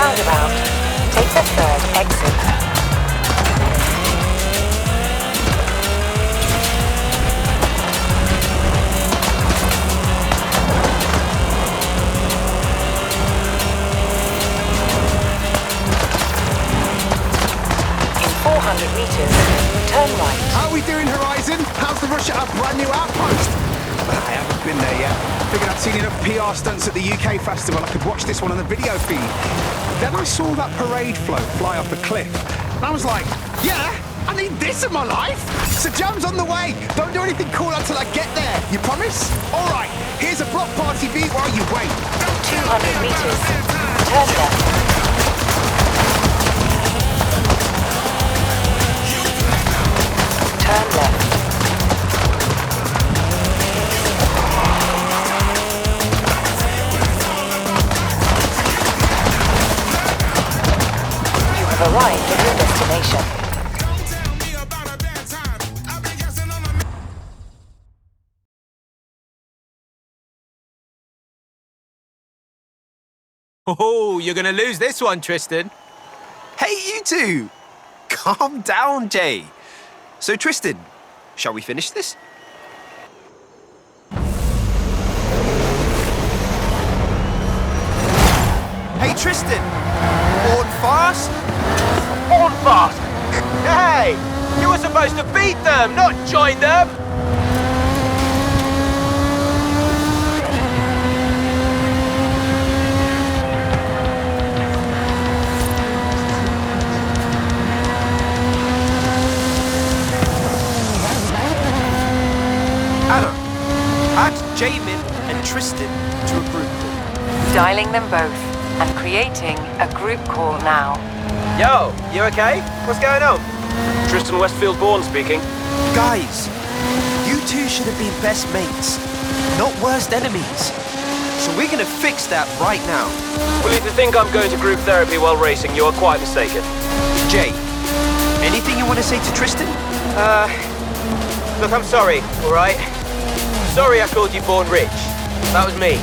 roundabout. Take the third exit. In 400 meters, turn right. How are we doing, Horizon? How's the rush at our brand new outpost? I haven't been there yet. Figured I'd seen enough PR stunts at the UK festival I could watch this one on the video feed. Then I saw that parade float fly off the cliff. And I was like, yeah, I need this in my life. So Jam's on the way. Don't do anything cool until I get there. You promise? All right, here's a block party beat while you wait. 200 meters, turn left. Turn left. You have arrived at your destination. Oh, you're gonna lose this one, Tristan. Hey, you two! Calm down, Jay. So, Tristan, shall we finish this? Hey, Tristan! On fast? On fast! Hey! You were supposed to beat them, not join them! Anna, add Jamin and Tristan to a group call. Dialing them both and creating a group call now. Yo, you okay? What's going on? Tristan Westfield-Bourne speaking. Guys, you two should have been best mates, not worst enemies. So we're gonna fix that right now. Well, if you think I'm going to group therapy while racing, you are quite mistaken. Jay, anything you want to say to Tristan? Look, I'm sorry, all right? Sorry I called you Born Rich. That was me.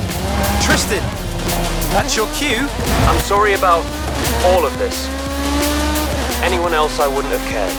Tristan, that's your cue. I'm sorry about all of this. Anyone else, I wouldn't have cared.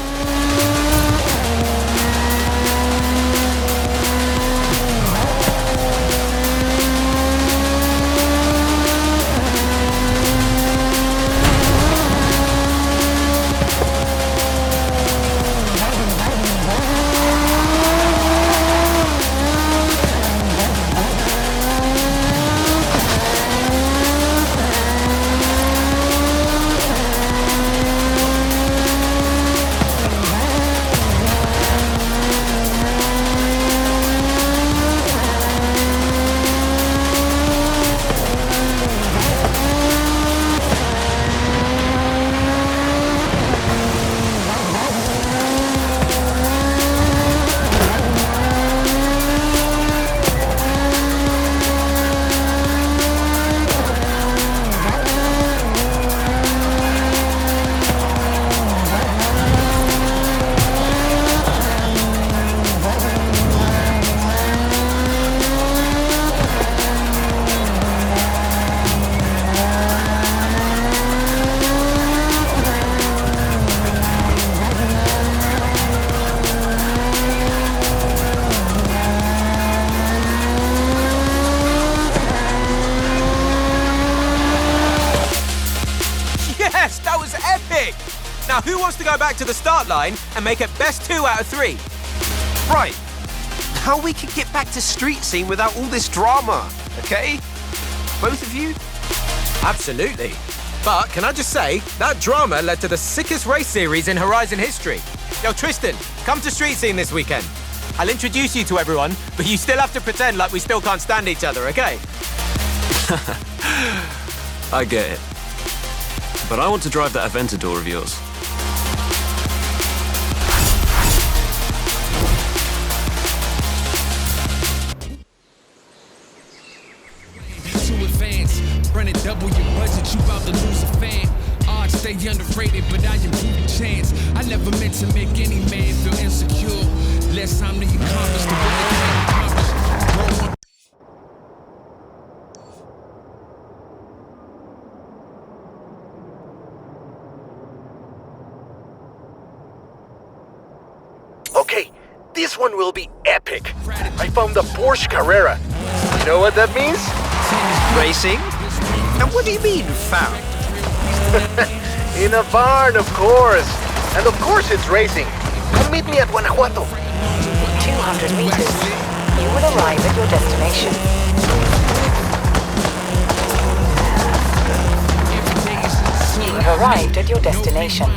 Yes, that was epic! Now, who wants to go back to the start line and make it best 2 out of 3? Right. How we can get back to street scene without all this drama, okay? Both of you? Absolutely. But can I just say, that drama led to the sickest race series in Horizon history. Yo, Tristan, come to street scene this weekend. I'll introduce you to everyone, but you still have to pretend like we still can't stand each other, okay? I get it. But I want to drive that Aventador of yours. Too advanced, running double your budget, you about to lose a fan. Odds stay underrated, but I improve the chance. I never meant to make any man feel insecure. Less time to accomplish the way they can't accomplish. Grow on. Okay, this one will be epic. I found the Porsche Carrera. You know what that means? Racing? And what do you mean, found? In a barn, of course. And of course it's racing. Come meet me at Guanajuato. In 200 meters, you will arrive at your destination. You have arrived at your destination.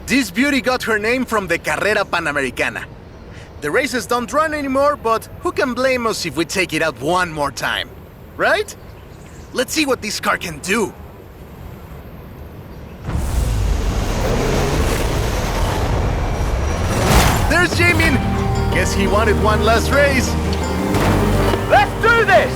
This beauty got her name from the Carrera Panamericana. The races don't run anymore, but who can blame us if we take it out one more time? Right? Let's see what this car can do. There's Jamin! Guess he wanted one last race. Let's do this!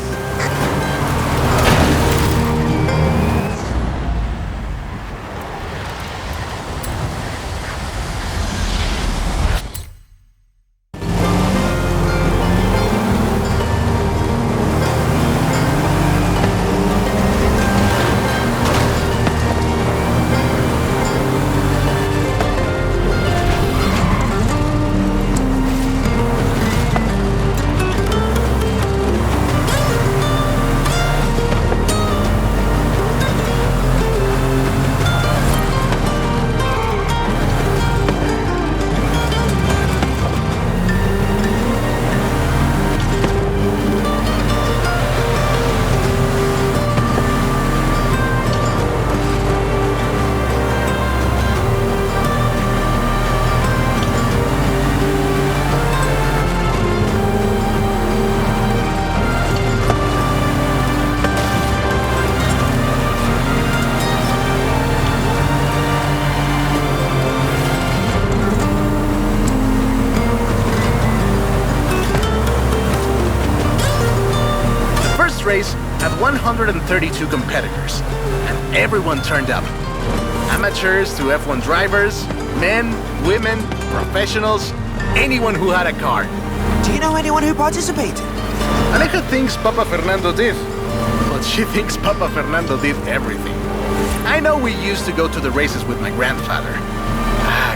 Race had 132 competitors, and everyone turned up. Amateurs to F1 drivers, men, women, professionals, anyone who had a car. Do you know anyone who participated? Aleja thinks Papa Fernando did, but she thinks Papa Fernando did everything. I know we used to go to the races with my grandfather.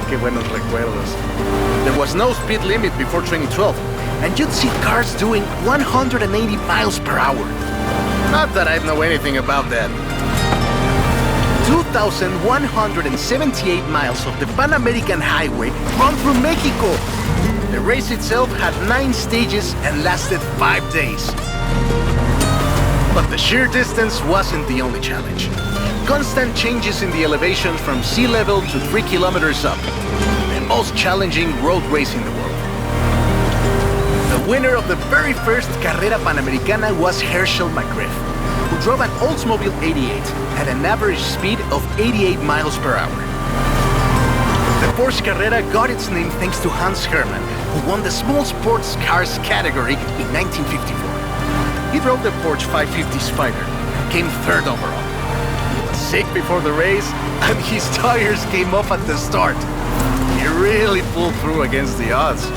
Qué buenos recuerdos. There was no speed limit before 2012, and you'd see cars doing 180 miles per hour. Not that I know anything about that. 2,178 miles of the Pan American Highway run through Mexico. The race itself had 9 stages and lasted 5 days. But the sheer distance wasn't the only challenge. Constant changes in the elevation from sea level to 3 kilometers up. The most challenging road race in the world. The winner of the very first Carrera Panamericana was Herschel McGriff, who drove an Oldsmobile 88 at an average speed of 88 miles per hour. The Porsche Carrera got its name thanks to Hans Hermann, who won the small sports cars category in 1954. He drove the Porsche 550 Spider and came 3rd overall. He was sick before the race, and his tires came off at the start. He really pulled through against the odds.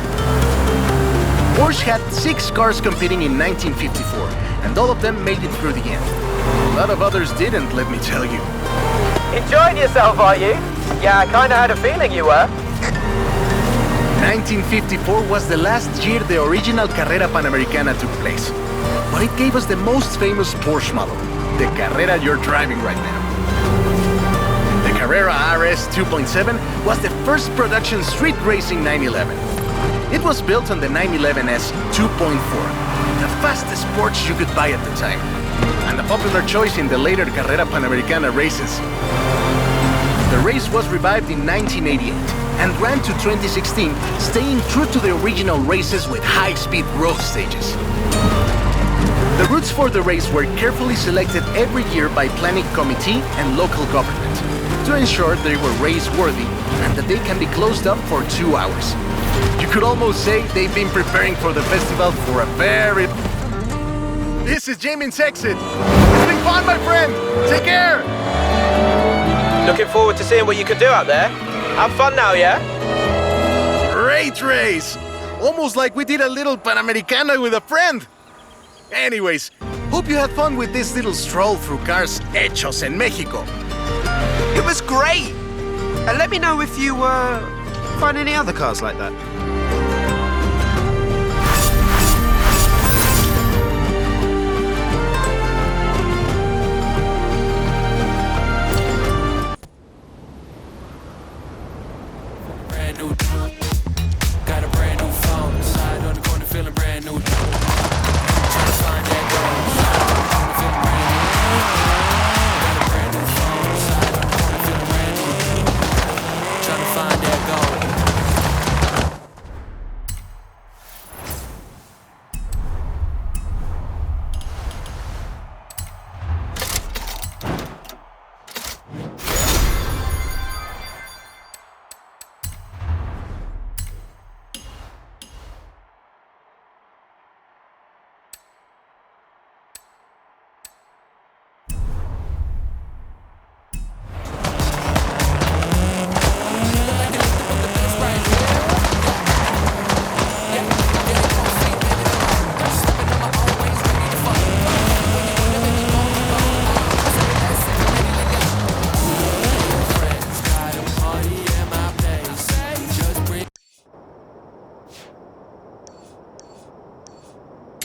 Porsche had 6 cars competing in 1954, and all of them made it through the end. A lot of others didn't, let me tell you. Enjoying yourself, are you? Yeah, I kinda had a feeling you were. 1954 was the last year the original Carrera Panamericana took place. But it gave us the most famous Porsche model, the Carrera you're driving right now. The Carrera RS 2.7 was the first production street racing 911. It was built on the 911S 2.4, the fastest Porsche you could buy at the time, and a popular choice in the later Carrera Panamericana races. The race was revived in 1988 and ran to 2016, staying true to the original races with high-speed road stages. The routes for the race were carefully selected every year by planning committee and local government to ensure they were race-worthy and that they can be closed up for 2 hours. You could almost say they've been preparing for the festival for a very... This is Jamin's exit. It's been fun, my friend. Take care. Looking forward to seeing what you can do out there. Have fun now, yeah? Great race. Almost like we did a little Panamericana with a friend. Anyways, hope you had fun with this little stroll through cars hechos en Mexico. It was great! And let me know if you, find any other cars like that. Brand new. Got a brand new phone. Side on the corner, feeling brand new. Trying to find that gold. Side on the corner, feeling brand new. Got a brand new phone. Side on the corner, feeling brand new. Trying to find that gold.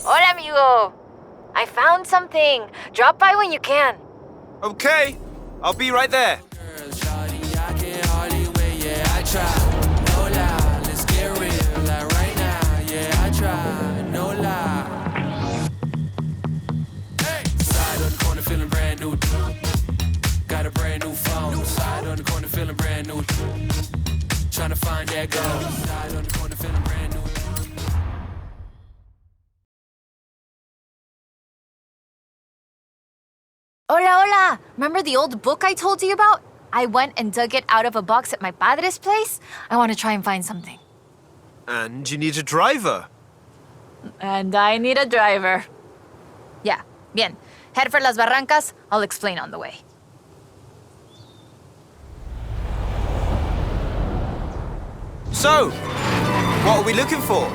Hola, amigo. I found something. Drop by when you can. Okay, I'll be right there. Shawty, I can't hardly wait, yeah, I try. No lie, let's get real, like right now, yeah, I try. No lie. Hey! Side on the corner, feeling brand new. Got a brand new phone. Side on the corner, feeling brand new. Trying to find that gold. Side on the corner, feeling brand new. Hola, hola. Remember the old book I told you about? I went and dug it out of a box at my padre's place. I want to try and find something. And you need a driver. And I need a driver. Yeah, bien. Head for Las Barrancas. I'll explain on the way. So, what are we looking for?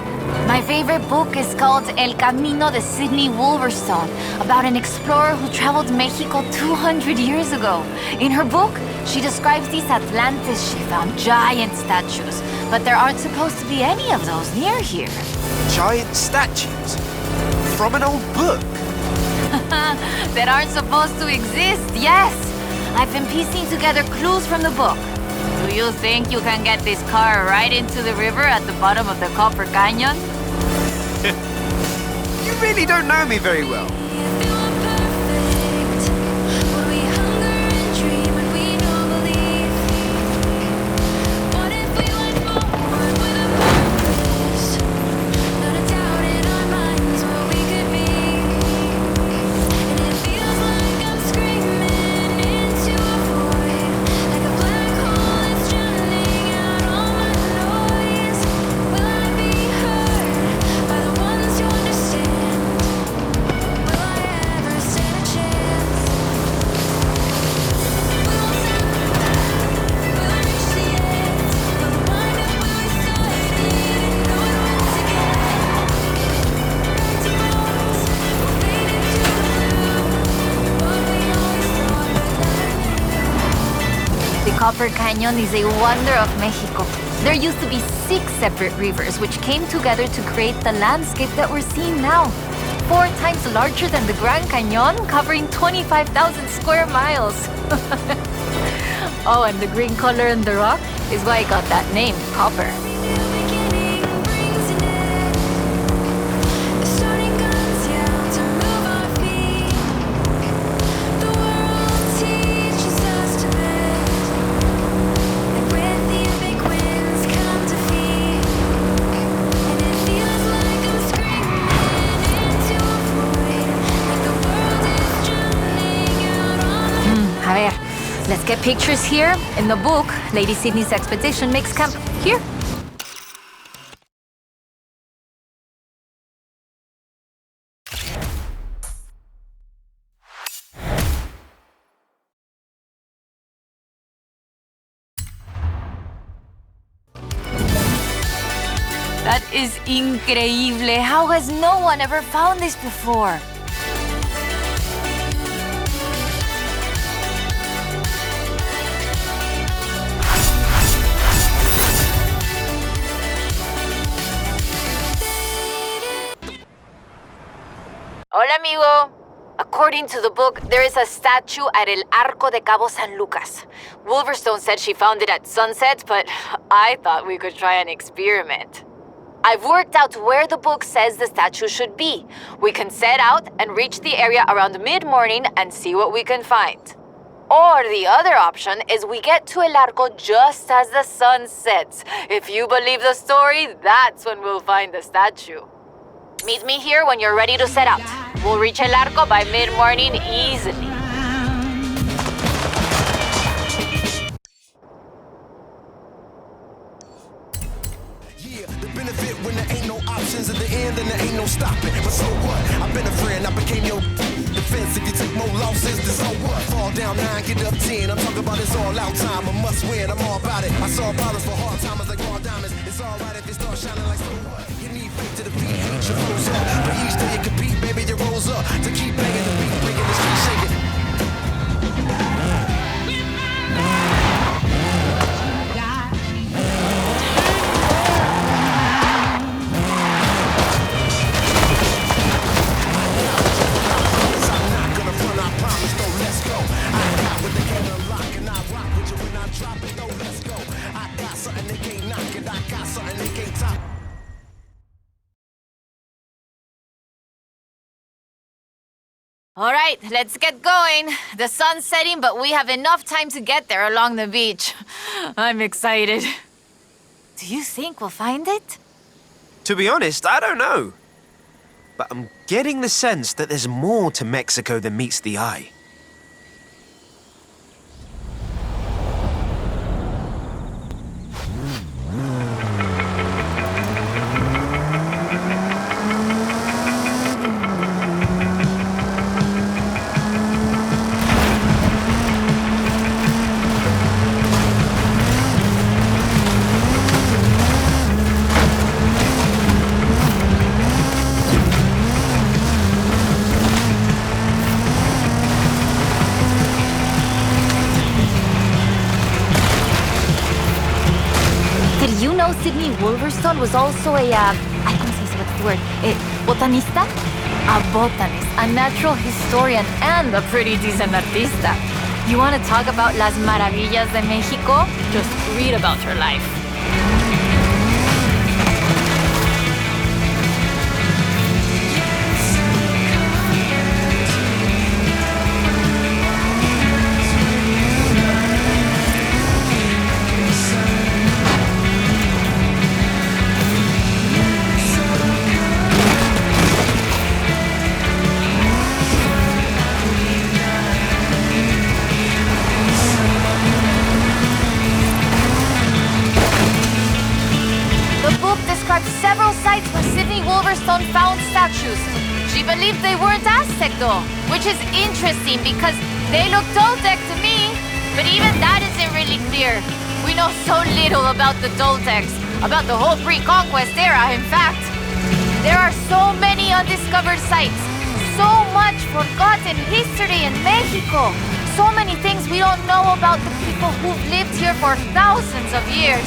My favorite book is called El Camino de Sidney Wolverstone, about an explorer who traveled Mexico 200 years ago. In her book, she describes these Atlantis she found, giant statues, but there aren't supposed to be any of those near here. Giant statues? From an old book? That aren't supposed to exist, yes! I've been piecing together clues from the book. Do you think you can get this car right into the river at the bottom of the Copper Canyon? You really don't know me very well. Copper Canyon is a wonder of Mexico. There used to be 6 separate rivers which came together to create the landscape that we're seeing now. 4 times larger than the Grand Canyon, covering 25,000 square miles. Oh, and the green color in the rock is why it got that name, copper. Let's get pictures here. In the book, Lady Sydney's expedition makes camp here. That is increíble. How has no one ever found this before? Hola, amigo. According to the book, there is a statue at El Arco de Cabo San Lucas. Wolverstone said she found it at sunset, but I thought we could try an experiment. I've worked out where the book says the statue should be. We can set out and reach the area around mid-morning and see what we can find. Or the other option is we get to El Arco just as the sun sets. If you believe the story, that's when we'll find the statue. Meet me here when you're ready to set out. We'll reach El Arco by mid-morning easily. Yeah, the benefit when there ain't no options at the end and there ain't no stopping. But so what? I've been a friend, I became your defense. If you take more losses, then so what? Fall down 9, get up 10. I'm talking about it's all out time, a must win. I'm all about it. I saw problems for hard timers like raw diamonds. It's alright if you start shining like so what? You need faith to defeat, hate your foes up. But each day you compete, baby, you rose up to keep banging the beat, breaking the street, shaking. All right, let's get going. The sun's setting, but we have enough time to get there along the beach. I'm excited. Do you think we'll find it? To be honest, I don't know. But I'm getting the sense that there's more to Mexico than meets the eye. Did you know Sidney Wolverstone was also a, ¿cómo se dice, what's the word? Botanista? A botanist, a natural historian, and a pretty decent artista. You want to talk about las maravillas de Mexico? Just read about her life. Several sites where Sidney Wolverstone found statues. She believed they weren't Aztec though, which is interesting because they look Toltec to me, but even that isn't really clear. We know so little about the Toltecs, about the whole pre-conquest era, in fact. There are so many undiscovered sites, so much forgotten history in Mexico, so many things we don't know about the people who've lived here for thousands of years.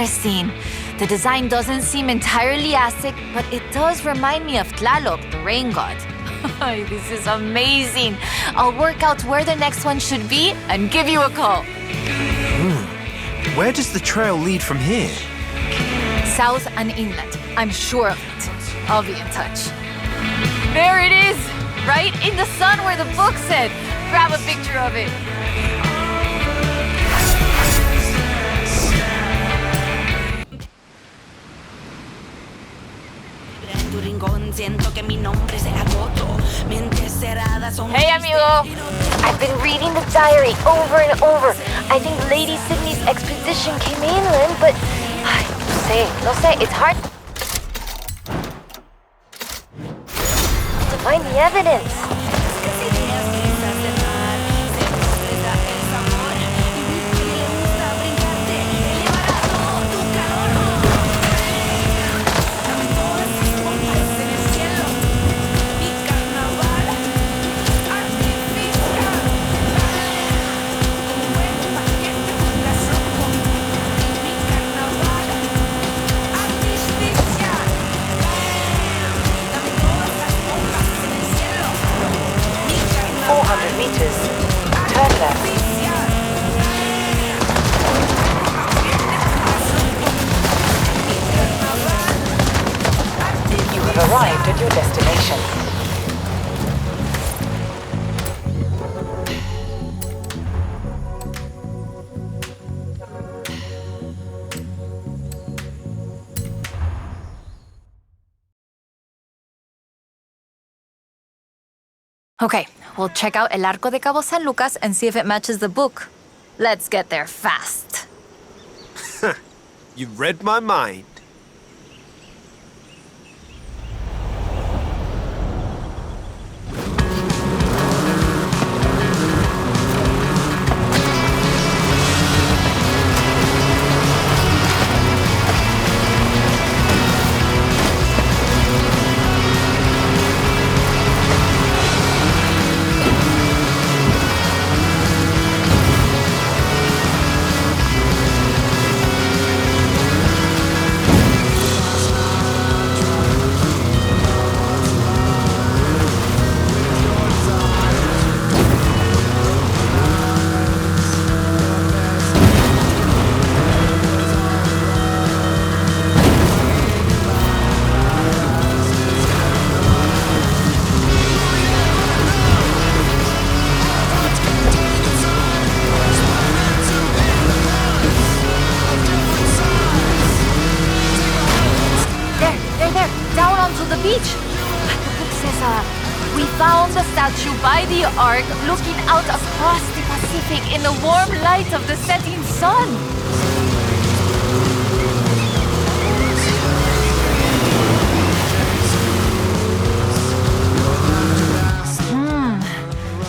interesting. The design doesn't seem entirely Aztec, but it does remind me of Tlaloc, the rain god. This is amazing. I'll work out where the next one should be and give you a call. Where does the trail lead from here? South and inland. I'm sure of it. I'll be in touch. There it is! Right in the sun where the book said. Grab a picture of it. Hey, amigo! I've been reading the diary over and over. I think Lady Sydney's expedition came inland, but... No sé, it's hard to find the evidence. Arrived at your destination. Okay, we'll check out El Arco de Cabo San Lucas and see if it matches the book. Let's get there fast. You read my mind. We found the statue by the Ark, looking out across the Pacific in the warm light of the setting sun.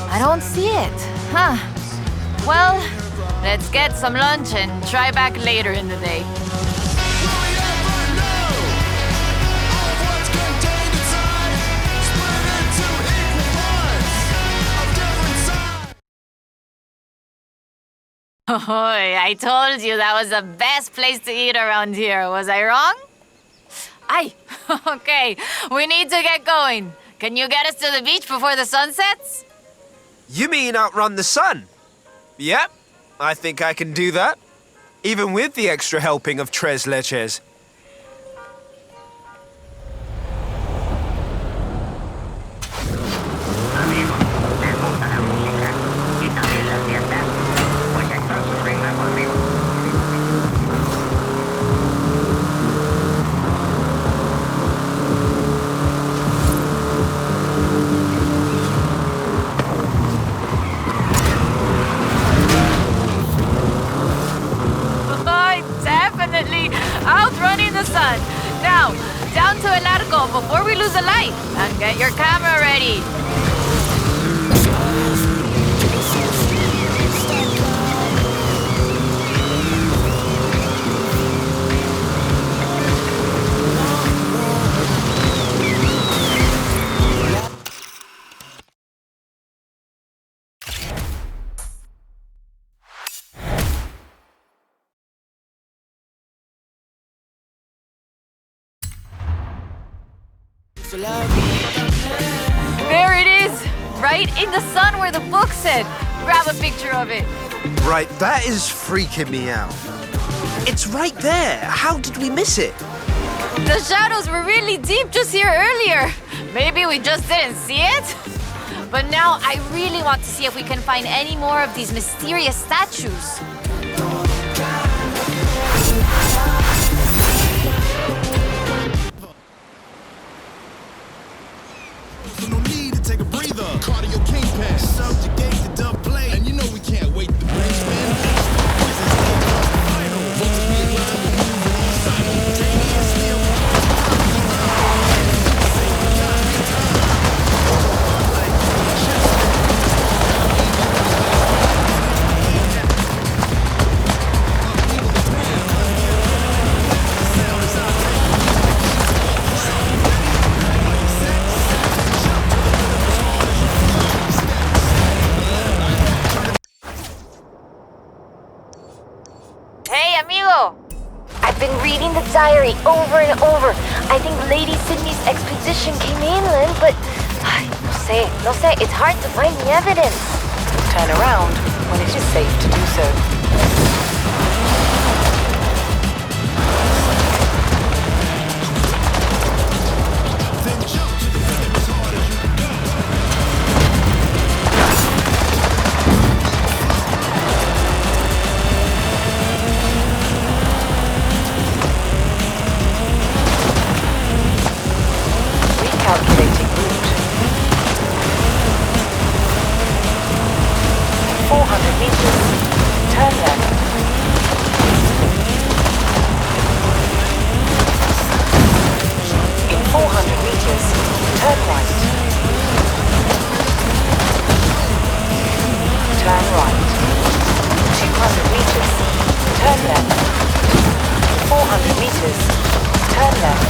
I don't see it. Huh. Well, let's get some lunch and try back later in the day. Oh, I told you that was the best place to eat around here. Was I wrong? Aye. Okay, we need to get going. Can you get us to the beach before the sun sets? You mean outrun the sun? Yep, I think I can do that. Even with the extra helping of tres leches. Outrunning the sun. Now, down to El Arco before we lose the light. And get your camera ready. There it is! Right in the sun where the book said. Grab a picture of it. Right, that is freaking me out. It's right there. How did we miss it? The shadows were really deep just here earlier. Maybe we just didn't see it? But now I really want to see if we can find any more of these mysterious statues. No need to take a breather. Cardio king pass. Subjugate the dub play. And you know we can't wait to bring spin. Hey, amigo! I've been reading the diary over and over. I think Lady Sydney's expedition came inland, but... no sé, it's hard to find the evidence. Turn around when it is safe to do so. Recalculating route. 400 meters. Turn left. In 400 meters, turn right. Turn right. 200 meters, turn left. 400 meters, turn left.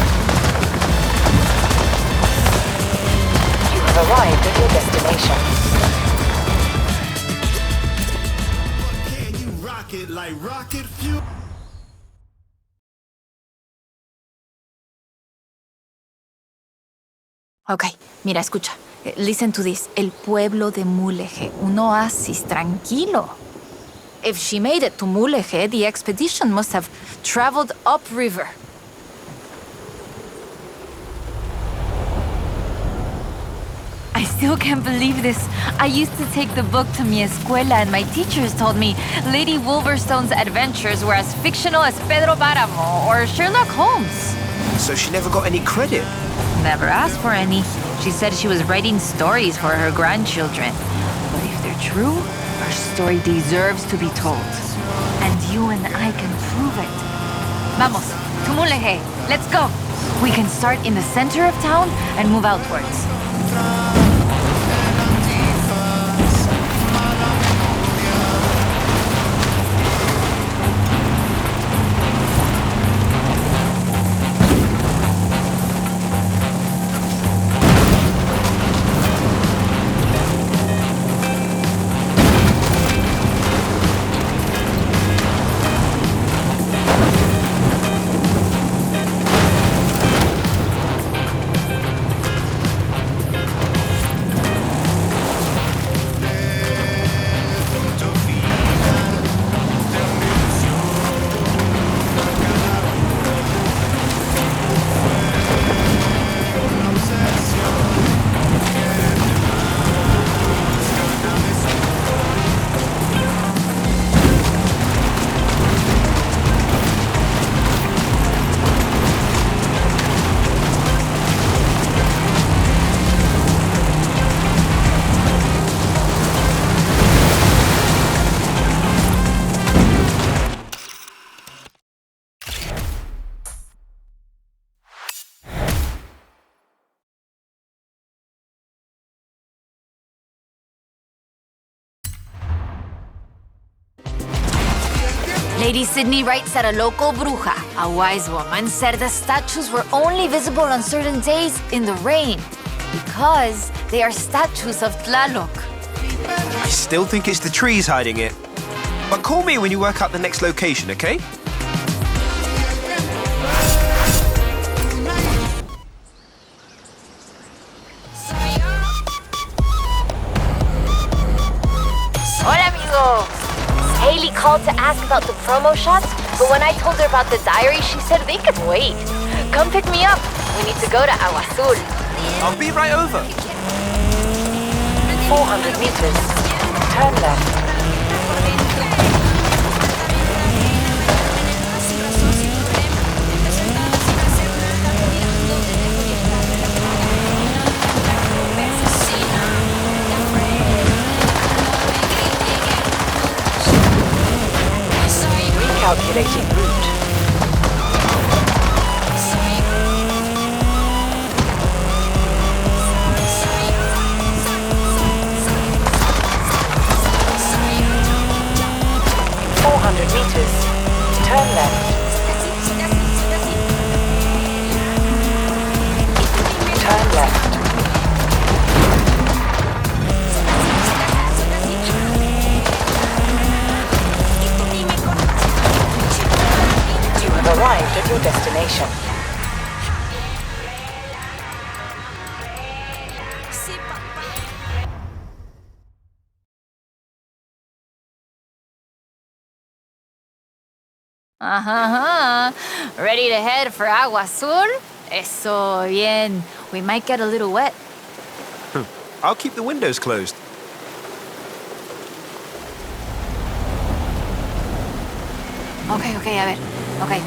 You have arrived at your destination. Can you rock it like rocket fuel? Ok, mira, escucha. Listen to this. El pueblo de Mulegé, un oasis tranquilo. If she made it to Mulegé, the expedition must have traveled upriver. I still can't believe this. I used to take the book to mi escuela and my teachers told me Lady Wolverstone's adventures were as fictional as Pedro Páramo or Sherlock Holmes. So she never got any credit. Never asked for any. She said she was writing stories for her grandchildren. But if they're true, her story deserves to be told. And you and I can prove it. Vamos, to Mulegé. Let's go. We can start in the center of town and move outwards. Lady Sydney writes that a local bruja, a wise woman, said the statues were only visible on certain days in the rain because they are statues of Tlaloc. I still think it's the trees hiding it. But call me when you work out the next location, okay? called to ask about the promo shots, but when I told her about the diary, she said they could wait. Come pick me up. We need to go to Agua Azul. I'll be right over. 400 meters. Turn left. Recalculating route. In 400 meters, turn left. Turn left. You have arrived at your destination. Ready to head for Agua Azul? Eso bien. We might get a little wet. I'll keep the windows closed. Okay, a ver. Okay,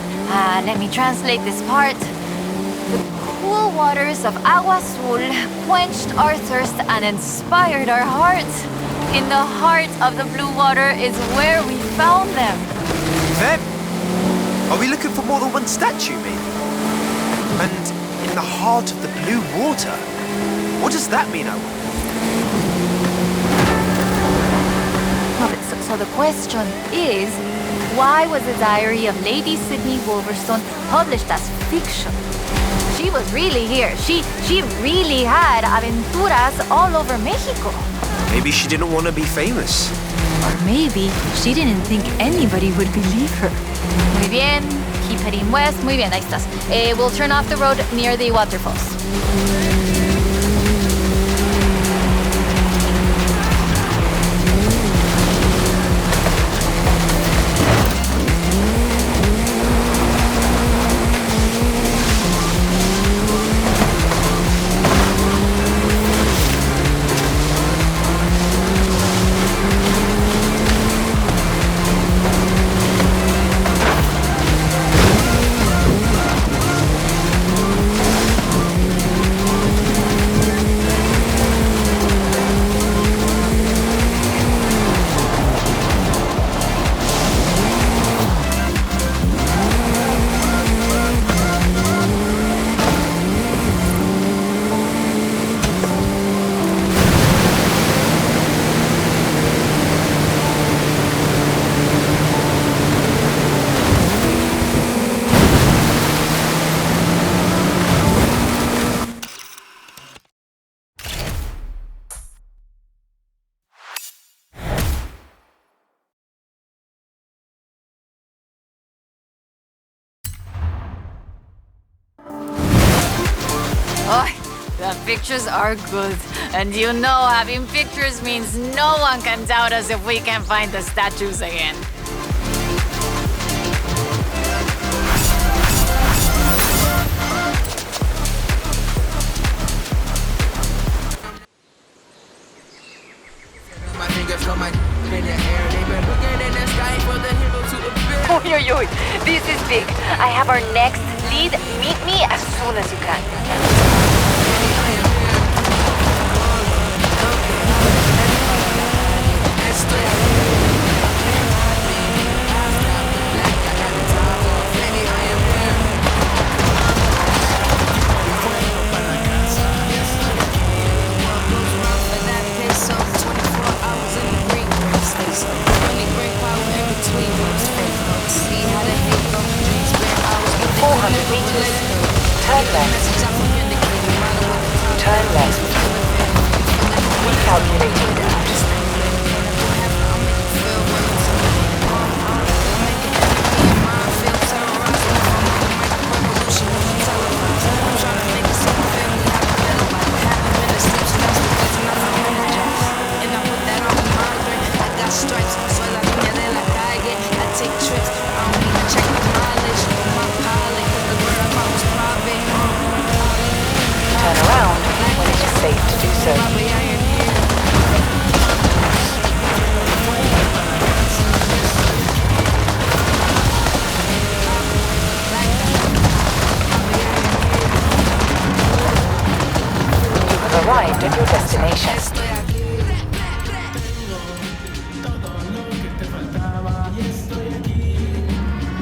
let me translate this part. The cool waters of Agua Azul quenched our thirst and inspired our hearts. In the heart of the blue water is where we found them. Them? Are we looking for more than one statue, maybe? And in the heart of the blue water? What does that mean, I wonder? No, but so the question is, why was the diary of Lady Sydney Wolverstone published as fiction? She was really here. She really had aventuras all over Mexico. Maybe she didn't want to be famous. Or maybe she didn't think anybody would believe her. Muy bien. Keep heading west. Muy bien, ahí estás. We'll turn off the road near the waterfalls. Oh, the pictures are good. And you know having pictures means no one can doubt us if we can find the statues again. Oi, this is big. I have our next lead. Meet me as soon as you can. Turn left. Turn left. Recalculating route. sir. You've arrived at your destination.